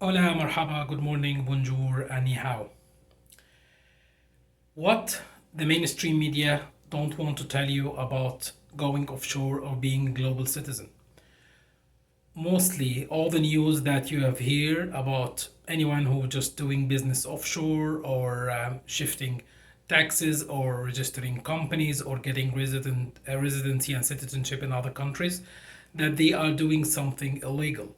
Hola, marhaba, good morning, bonjour, and ni hao. What the mainstream media don't want to tell you about going offshore or being a global citizen. Mostly all the news that you have here about anyone who just doing business offshore or shifting taxes or registering companies or getting residency and citizenship in other countries, that they are doing something illegal.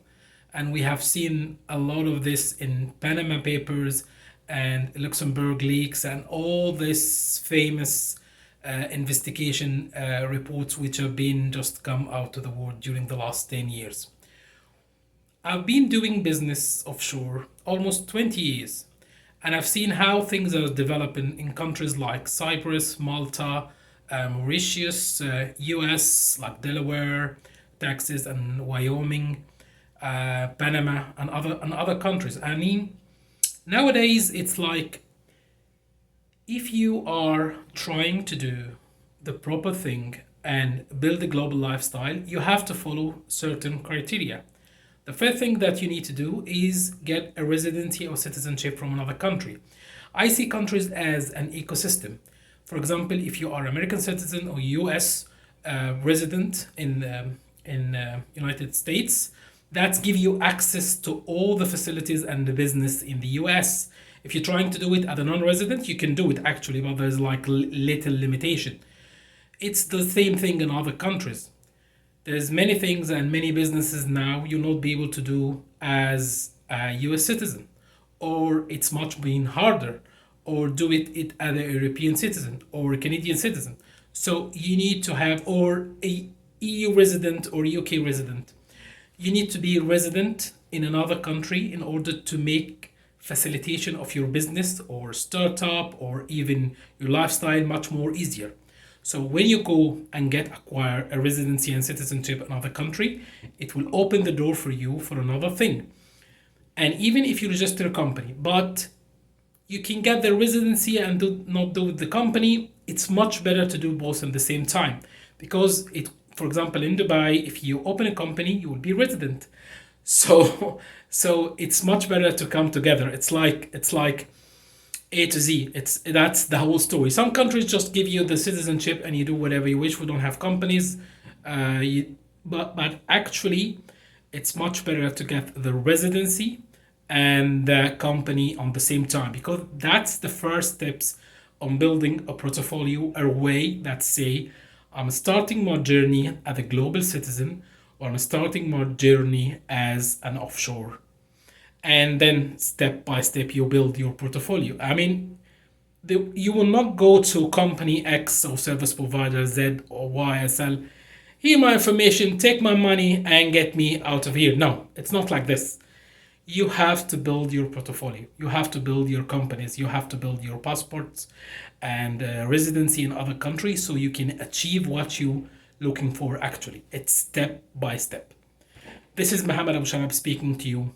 And we have seen a lot of this in Panama Papers and Luxembourg leaks and all this famous investigation reports which have been just come out to the world during the last 10 years. I've been doing business offshore almost 20 years, and I've seen how things are developing in countries like Cyprus, Malta, Mauritius, US, like Delaware, Texas, and Wyoming, Panama, and other countries. I mean, nowadays it's like if you are trying to do the proper thing and build a global lifestyle, you have to follow certain criteria. The first thing that you need to do is get a residency or citizenship from another country. I see countries as an ecosystem. For example, if you are American citizen or US resident in United States, that give you access to all the facilities and the business in the US. If you're trying to do it as a non-resident, you can do it actually, but there's like little limitation. It's the same thing in other countries. There's many things and many businesses now you'll not be able to do as a US citizen, or it's much been harder, or do it as a European citizen or a Canadian citizen. So you need to have, or a EU resident or UK resident. You need to be a resident in another country in order to make facilitation of your business or startup or even your lifestyle much more easier. So when you go and get acquire a residency and citizenship in another country, it will open the door for you for another thing. And even if you register a company, but you can get the residency and not do the company, it's much better to do both at the same time. Because it, for example, in Dubai, if you open a company, you will be resident. So so it's much better to come together. It's like A to Z. It's That's the whole story. Some countries just give you the citizenship and you do whatever you wish. We don't have companies, but actually, it's much better to get the residency and the company on the same time, because that's the first steps on building a portfolio, a way that say I'm starting my journey as a global citizen, or I'm starting my journey as an offshore, and then step by step you build your portfolio. I mean, you will not go to company X or service provider Z or YSL. Here my information, take my money and get me out of here. No, it's not like this. You have to build your portfolio. You have to build your companies. You have to build your passports and residency in other countries so you can achieve what you looking for actually. It's step by step. This is Mohammed Aboshanab speaking to you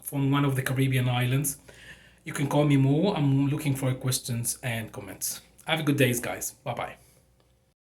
from one of the Caribbean islands. You can call me Mo. I'm looking for questions and comments. Have a good day, guys. Bye bye.